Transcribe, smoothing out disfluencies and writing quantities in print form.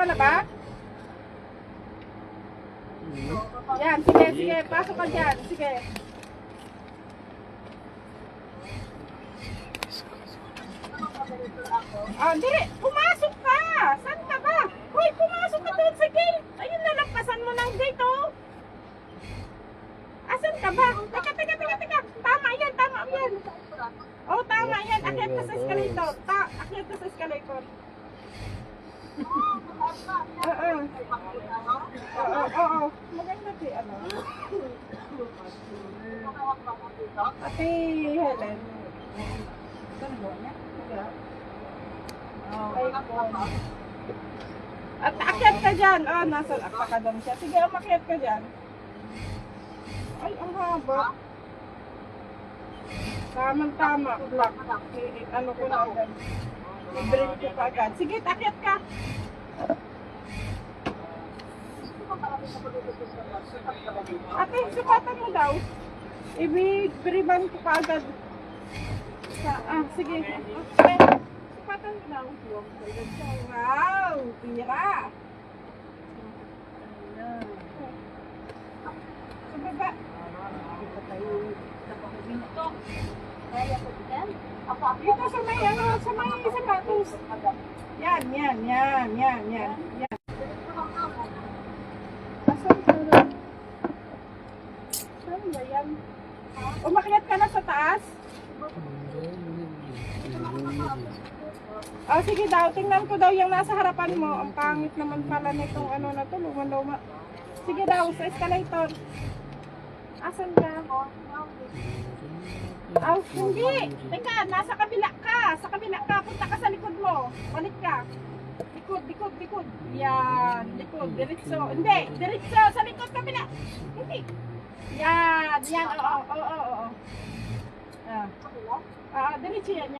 ka na ba? Yan, sige, sige. Pasok ka dyan. Sige. Ah, dili. Pumasok ka. Saan ka ba? Hoy, pumasok ka doon sa gate. Ayun, nalampasan mo ng gate, oh. Asan ka ba? Teka, teka, teka, teka. Tama yan, tama yan. Oh, tama yan. Akyat ka sa escalator. Akyat ka sa escalator. Oo. Oo. Maganda si ano. Ate Helen. Saan mo niya? At akyat ka dyan. Oh, nasa apakadam siya. Sige, umakyat ka dyan. Ay, ang haba. Tamang-tama. Black. Ano ko na agad. I-bring ko pa agad. Sige, akyat ka. Ate, sukatan mo daw. I-briban ko pa agad. Sige. Okay. Sukatan mo daw. Wow! Tira! Sa baba. Dito sa may sapatos. Yan. Asan ka rin? Saan ba yan? Umakyat ka na sa taas? Oh, sige daw, tingnan ko daw yung nasa harapan mo. Ang pangit naman pala nitong ano na to, luma-luma. Sige daw, sa escalator. Asan ka? Oh, hindi. Teka, nasa kabila ka. Sa kabila ka. Punta ka sa likod mo. Balik ka. Likod. Yan. Likod. Diretso. Hindi. Diretso. Sa likod kabila. Hindi. Yan. Oo. Diretso yan.